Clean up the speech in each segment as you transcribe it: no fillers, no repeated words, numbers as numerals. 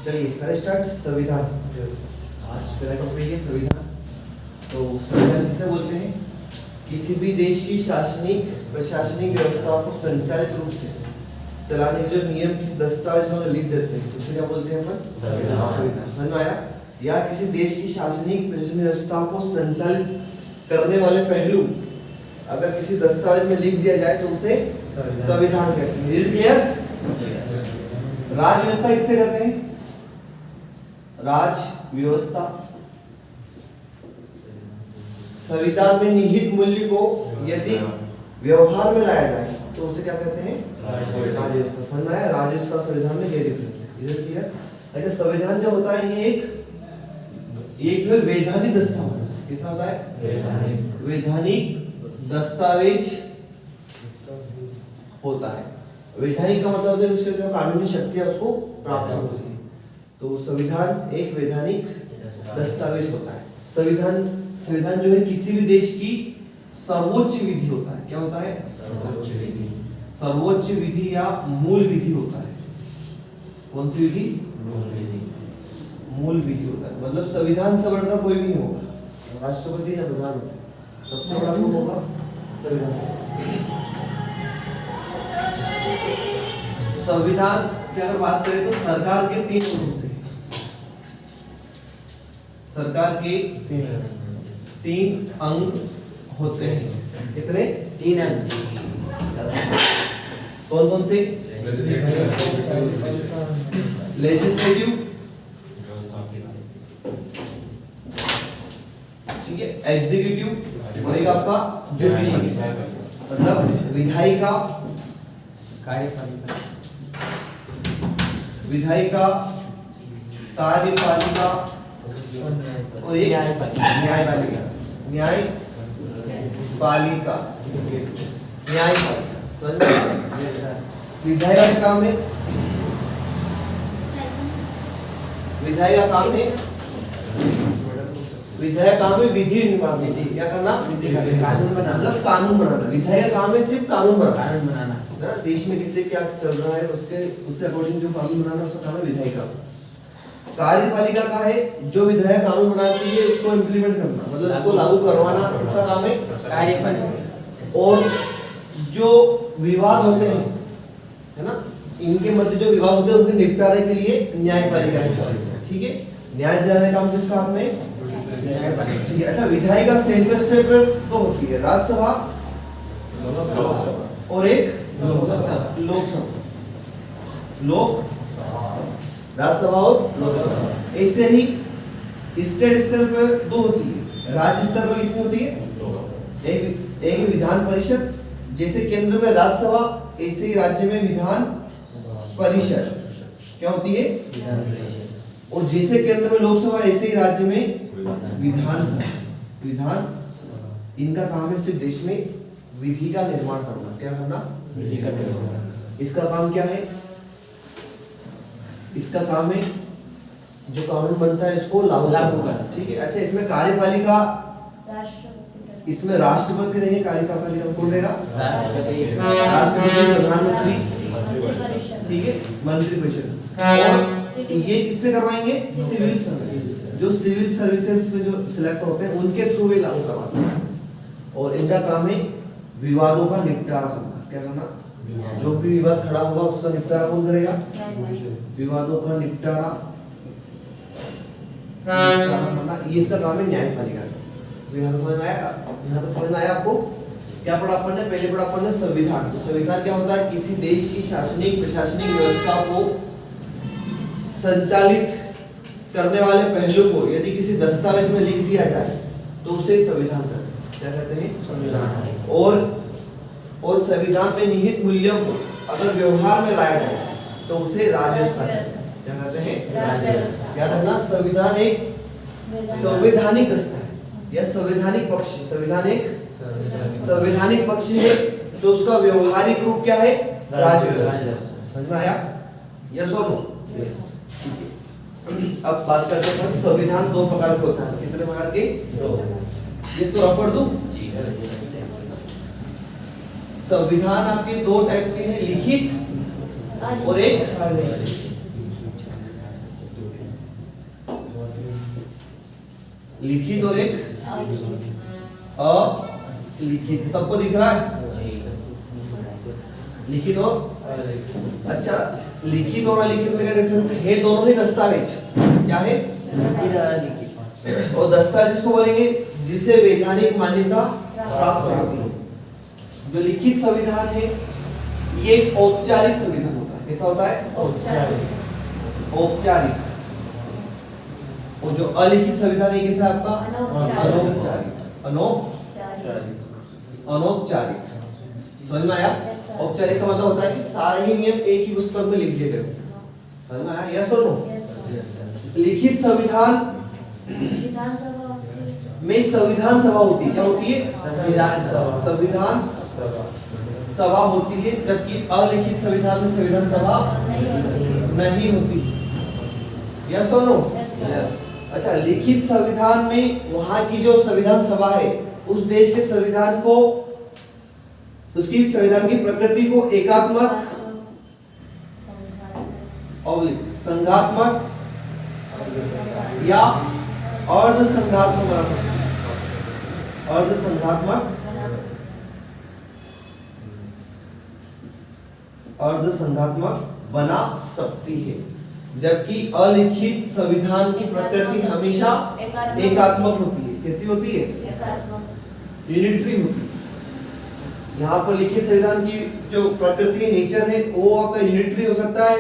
चलिए करें स्टार्ट। संविधान, आज पहला टॉपिक है संविधान। तो संविधान किसे बोलते हैं? किसी भी देश की शासनिक प्रशासनिक व्यवस्था को संचालित रूप से चलाने के जो नियम किस दस्तावेज में लिख देते हैं उसे क्या बोलते हैं अपन? संविधान। समझ में आया? या किसी देश की शासनिक प्रशासनिक व्यवस्था को संचालित करने वाले पहलू अगर किसी दस्तावेज में लिख दिया जाए तो उसे संविधान कहते हैं। Is clear? राज व्यवस्था किसे कहते हैं? राज व्यवस्था संविधान में निहित मूल्य को यदि व्यवहार में लाया जाए तो उसे क्या कहते हैं? राज व्यवस्था। समझ में आया? राज व्यवस्था और संविधान में ये डिफरेंस है। Is clear? अच्छा, संविधान जो होता है ये एक जो वैधानिक दस्तावेज, कैसा होता है? वैधानिक दस्तावेज होता है। वैधानिक का मतलब है उससे जो कानूनी शक्तियां उसको प्राप्त होती है। तो संविधान एक वैधानिक दस्तावेज होता है। संविधान जो है किसी भी देश की सर्वोच्च विधि होता है। क्या होता है? सर्वोच्च विधि या मूल विधि होता है। कौन सी विधि? मूल विधि होता है। मतलब संविधान से बढ़कर कोई भी नहीं होगा। राष्ट्रपति या प्रधानमंत्री सबसे बड़ा कौन होगा? संविधान। संविधान की अगर बात करें तो सरकार के 3 अंग होते हैं। सरकार के 3 अंग होते हैं। कितने? 3 अंग। कौन कौन से? लेजिस्लेटिव, ठीक है, एग्जीक्यूटिव और एक आपका जुडिशियल, मतलब विधायिका, विधायिका, कार्यपालिका और एक न्यायपालिका। विधायिका का काम है, विधायिका काम है विधि निर्माण। क्या करना? कानून बनाना। मतलब कानून बनाना। विधायिका काम है सिर्फ कानून बनाना। देश में किससे क्या चल रहा है उसके अकॉर्डिंग जो कानून बनाना उसका काम है विधायिका। कार्यपालिका का है जो विधायक कानून बनाती है उसको इम्प्लीमेंट करना, मतलब उसको लागू करवाना, किसका काम है? कार्यपालिका। और जो विवाद होते हैं, है ना, इनके मध्य जो विवाद होते हैं उनके निपटारे के लिए न्यायपालिका है। ठीक है, न्याय दिलाने का काम किसका काम है? न्यायपालिका। ठीक है। अच्छा, विधायिका सेंट्रल स्टेट पर तो होती है, राज्यसभा और एक राज्यसभा और लोकसभा। ऐसे ही स्टेट स्तर पर 2 होती है। राज्य स्तर पर कितनी होती है? एक विधान परिषद, जैसे केंद्र में राज्यसभा ऐसे ही राज्य में विधान परिषद क्या होती है? और जैसे केंद्र में लोकसभा ऐसे ही राज्य में विधान। इनका काम है सिर्फ देश में विधि का निर्माण करना। क्या करना? विधि का निर्माण। इसका काम क्या है? इसका काम है जो कानून बनता है इसको लागू करना। ठीक है। अच्छा, इसमें कार्यपालिका, इसमें राष्ट्रपति रहेंगे। कार्यपालिका कौन रहेगा? राष्ट्रपति, प्रधानमंत्री, ठीक है, मंत्री परिषद। और ये किससे करवाएंगे? Civil service. जो सिविल सर्विसेज में जो सिलेक्ट होते हैं उनके थ्रू ये लागू करवाते हैं। और इनका काम है विवादों का निपटारा करना। क्या करना? जो भी विवाद खड़ा होगा उसका निपटारा कौन करेगा? विवादों का निपटारा करना, ये इसका काम है न्यायपालिका का। तो यहाँ समझ में आया? यहाँ तक समझ में आया आपको? क्या पढ़ा अपन ने? पहले पढ़ा अपन ने संविधान। तो संविधान क्या होता है? किसी देश की शासनिक प्रशासनिक व्यवस्था को संचालित करने वाले पहलू को यदि किसी दस्तावेज में लिख दिया जाए तो उसे संविधान कहते हैं। क्या कहते हैं? संविधान। और संविधान में निहित मूल्यों को अगर व्यवहार में लाया जाए तो उसे राज व्यवस्था कहते हैं। क्या कहते हैं? राज व्यवस्था। याद रखना, संविधान एक संवैधानिक दस्तावेज या संवैधानिक पक्ष। संविधान एक संवैधानिक पक्ष है तो उसका व्यवहारिक रूप क्या है? राज व्यवस्था। समझ में आया? यस और नो? अब बात करते हैं संविधान 2 प्रकार के होता है। कितने प्रकार के? 2। इसको रफ कर दूं। संविधान आपके दो टाइप से है, लिखित और एक लिखित और एक अलिखित। सबको दिख रहा है लिखित और अच्छा, लिखित और अलिखित में क्या डिफरेंस है? दोनों ही दस्तावेज क्या है? और दस्तावेज जिसको बोलेंगे जिसे वैधानिक मान्यता प्राप्त होती है। जो लिखित संविधान है ये एक औपचारिक संविधान होता है। कैसा होता है? औपचारिक। और जो अलिखित संविधान है कैसा आपका? अनौपचारिक। अनौपचारिक समझ में आया? औपचारिक का मतलब होता है कि सारे ही नियम एक ही पुस्तक में लिख दिए गए। समझ में आया? यस और नो? लिखित संविधान में संविधान सभा होती है। क्या होती है? संविधान सभा होती है, जबकि अलिखित संविधान में संविधान सभा नहीं होती। यस और नो? अच्छा, लिखित संविधान में वहां की जो संविधान सभा है उस देश के संविधान को, उसकी संविधान की प्रकृति को एकात्मक और संघात्मक या अर्ध संघात्मक बना सकते हैं। अर्ध संघात्मक, अर्ध संघात्मक बना सकती है, जबकि अलिखित संविधान की प्रकृति हमेशा एकात्मक होती है। कैसी होती है? यूनिटरी होती है। यहाँ पर लिखित संविधान की जो प्रकृति नेचर है वो आपका यूनिटरी हो सकता है,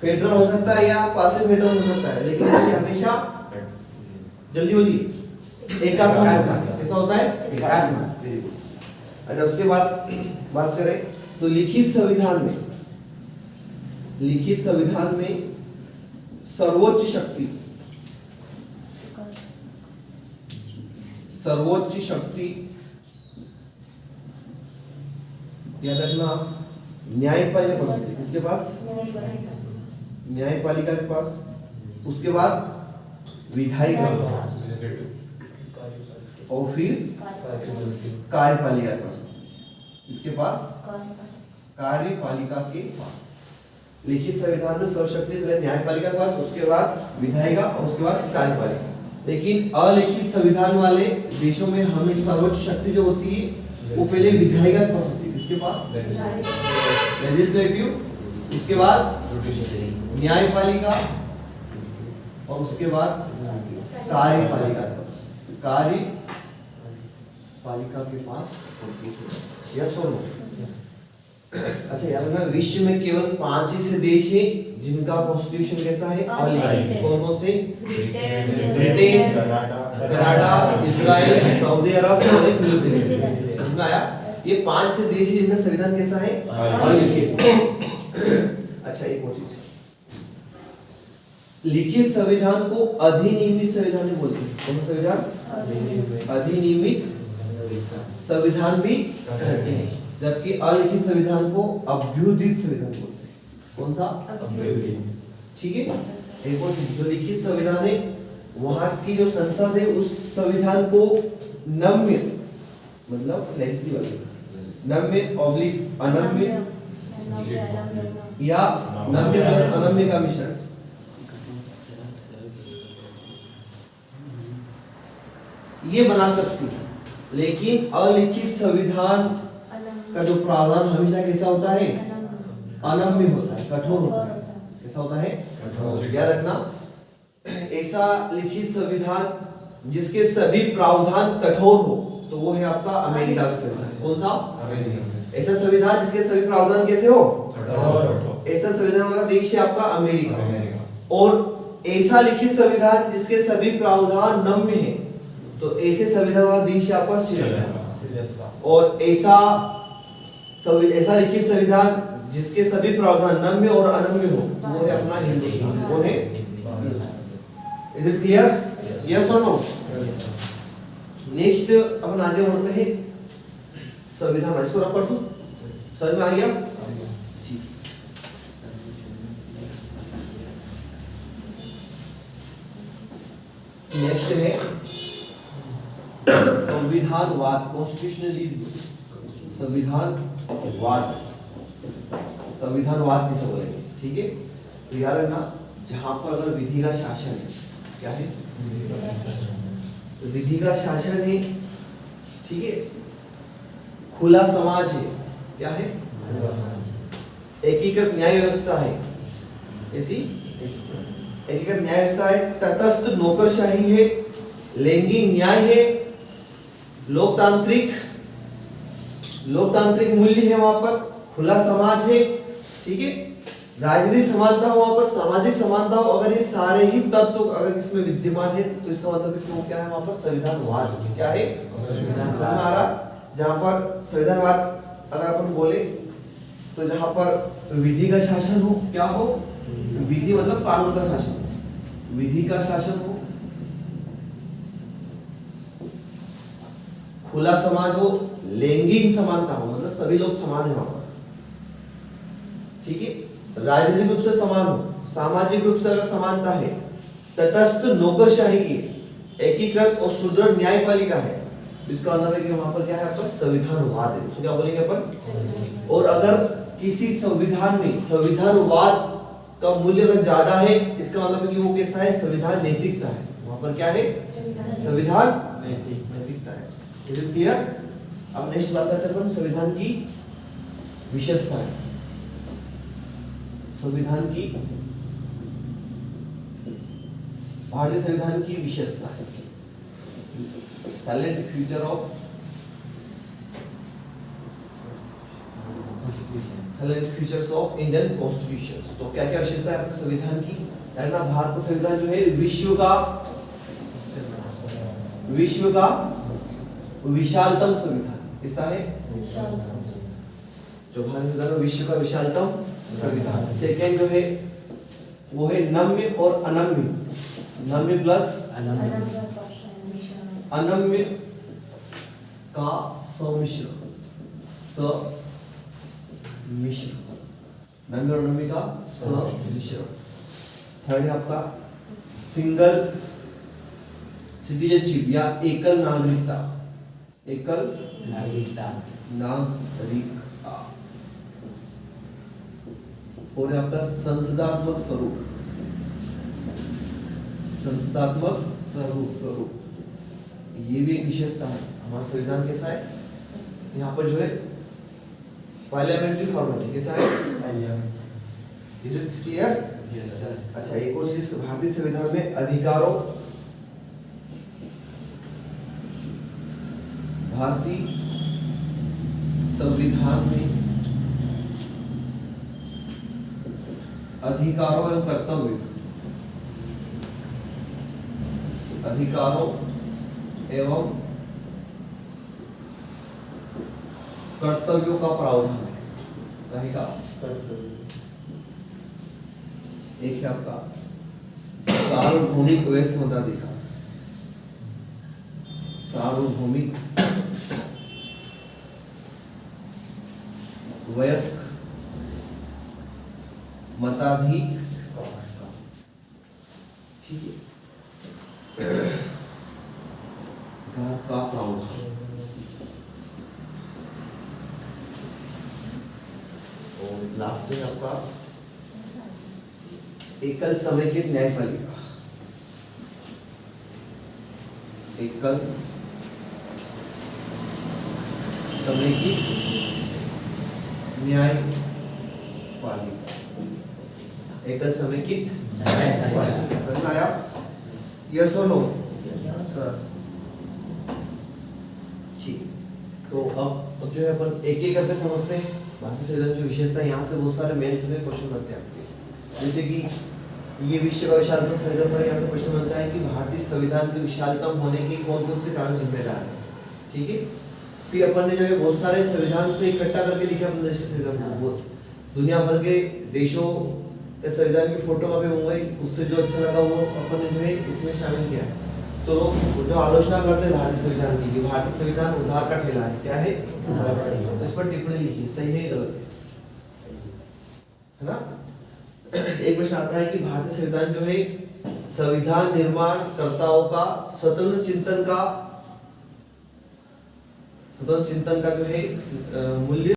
फेडरल हो सकता है या क्वासी फेडरल हो सकता है, लेकिन ये हमेशा जल्दी बोलिए एकात्मक होता है। कैसा होता है? एकात्मक। Very good. अच्छा, उसके बाद बात करें तो लिखित संविधान में, लिखित संविधान में सर्वोच्च शक्ति, सर्वोच्च शक्ति याद रखना न्यायपालिका पास होती है। किसके पास? न्यायपालिका के पास। उसके बाद विधायिका और फिर कार्यपालिका के पास। इसके पास? कार्यपालिका के पास। लिखित संविधान में सर्वशक्ति पहले न्यायपालिका के पास, उसके बाद विधायिका और उसके बाद कार्यपालिका। लेकिन अलिखित संविधान वाले देशों में हमें सर्वोच्च शक्ति जो होती है वो पहले विधायिका के पास होती है। किसके पास? लेजिस्लेटिव, उसके बाद न्यायपालिका और उसके बाद कार्यपालिका के पास। कार्यपालिका के पास होती है। यस और नो? अच्छा, याद रखना विश्व में केवल 5 ही से देश हैं जिनका कॉन्स्टिट्यूशन कैसा है? अलिखित। कौन कौन से? ब्रिटेन, कनाडा, इजराइल, सऊदी अरब और न्यूजीलैंड। समझ में आया? ये 5 से देश हैं जिनका संविधान कैसा है? अलिखित। अच्छा, एक और चीज, लिखित संविधान को अधिनियमित संविधान भी बोलते हैं। कौन संविधान? अधिनियमित संविधान भी कहते हैं, जबकि अलिखित संविधान को अभ्युदित संविधान बोलते हैं। कौन सा? अभ्युदित। ठीक है। एक और चीज, जो लिखित संविधान है वहां की जो संसद है उस संविधान को नम्य मतलब फ्लेक्सिबल, नम्य ऑब्लिक अनम्य या नम्य प्लस अनम्य का मिश्रण ये बना सकती है। लेकिन अलिखित संविधान का जो प्रावधान हमेशा कैसा होता है? अनम्य होता है, कठोर होता है। कैसा होता है? कठोर। याद रखना, ऐसा लिखित संविधान जिसके सभी प्रावधान कठोर हो तो वो है आपका अमेरिका का संविधान। कौन सा? अमेरिका। ऐसा संविधान जिसके सभी प्रावधान कैसे हो? कठोर। ऐसा संविधान वाला देश है आपका अमेरिका। और ऐसा लिखित संविधान जिसके सभी प्रावधान नम्य है तो ऐसे संविधान वाला देश है आपका श्रीलंका। और ऐसा लिखित संविधान जिसके सभी प्रावधान नम्य और अनम्य हो वो है अपना हिंदुस्तान। वो है, इज इट क्लियर? यस और नो? नेक्स्ट अपन आगे बढ़ते हैं संविधान। इसको रख पढ़ दो, समझ में आ गया? नेक्स्ट है संविधानवाद, कॉन्स्टिट्यूशनलिज्म। संविधान वाद, संविधानवाद किसे बोलेंगे, ठीक है। तो यार है ना, जहां पर अगर विधि का शासन है, क्या है, विधि का शासन है, ठीक है, खुला समाज है, क्या है, एकीकृत न्याय व्यवस्था है, ऐसी एकीकृत न्याय व्यवस्था है, तटस्थ नौकरशाही है, लैंगिक न्याय है, लोकतांत्रिक मूल्य है वहां पर, खुला समाज है, ठीक है, राजनीतिक समानता हो वहां पर, सामाजिक समानता हो, अगर ये सारे ही तत्व अगर इसमें विद्यमान है तो इसका मतलब है कि वो क्या है, वहां पर संविधानवाद, क्या है, हमारा जहां पर संविधानवाद अगर अपन बोले तो जहां पर विधि का शासन हो, क्या हो, विधि मतलब कानून का शासन, विधि का शासन हो, खुला समाज हो, लैंगिक समानता हो, मतलब सभी लोग समान है वहां पर, ठीक है, राजनीतिक रूप से समान हो, सामाजिक रूप से अगर समानता है, तटस्थ नौकरशाही है, एकीकृत और सुदृढ़ न्यायपालिका है, इसका मतलब है कि वहां पर क्या है, आपका संविधानवाद है, उसको क्या बोलेंगे अपन। और अगर किसी संविधान में संविधानवाद का मूल्य अगर ज्यादा है, इसका मतलब है कि वो कैसा है, संविधान नैतिकता है, वहां पर क्या है, संविधान नैतिकता है। Is it clear? अब नेक्स्ट बात करते हैं अपन संविधान की विशेषता है, संविधान की, भारतीय संविधान की विशेषता है, silent future of salient features of Indian constitution. तो क्या क्या विशेषता है अपने संविधान की, यानी ना भारत का संविधान जो है विश्व का विशालतम संविधान, कैसा है, जो भारत संविधान विश्व का विशालतम संविधान। सेकेंड जो है वो है नम्य और अनम्य, नम्य प्लस अनम्य का सम्मिश्र, नम्य और अनम्य का सम्मिश्र। थर्ड है आपका सिंगल सिटीजनशिप या एकल नागरिकता, एकल नागरिकता। और आपका संसदात्मक स्वरूप, ये भी एक विशेषता है। हमारा संविधान कैसा है, यहाँ पर जो है पार्लियामेंट्री फॉर्मेट है, कैसा है, इज इट क्लियर? अच्छा, एक और चीज भारतीय संविधान में अधिकारों, भारतीय संविधान में अधिकारों एवं कर्तव्य, अधिकारों एवं कर्तव्यों का प्रावधान रहेगा। एक है आपका सार्वभौमिक वयस्क मताधिकार, सार्वभौमिक वयस्क मताधिकार, ठीक है, का प्रावधान। और लास्ट है आपका एकल समेकित न्यायपालिका, एकल समेकित न्यायपालिका, एकल समेकित न्यायपालिका। समझ में आया? यस और नो? ठीक। तो अब जो है अपन एक एक करके समझते हैं भारतीय संविधान की विशेषता। यहाँ से बहुत सारे मेंस में क्वेश्चन बनते हैं आपके, जैसे कि ये विश्व का विशालतम संविधान पर यहाँ से प्रश्न बनता है कि भारतीय संविधान के विशालतम होने के कौन कौन से कारण जिम्मेदार है, ठीक है। फिर अपन ने जो है बहुत सारे संविधान से इकट्ठा करके लिखे अपने देश के संविधान को, दुनिया भर के देशों के संविधान की फोटो अभी मंगवाई, उससे जो अच्छा लगा वो अपन ने जो है इसमें शामिल किया। तो लोग जो आलोचना करते हैं भारतीय संविधान की कि भारतीय संविधान उधार का ठेला है, क्या है, तो इस पर टिप्पणी लिखी, सही है गलत है ना। एक प्रश्न आता है कि भारतीय संविधान जो है संविधान निर्माणकर्ताओं का स्वतंत्र चिंतन का जो है मूल्य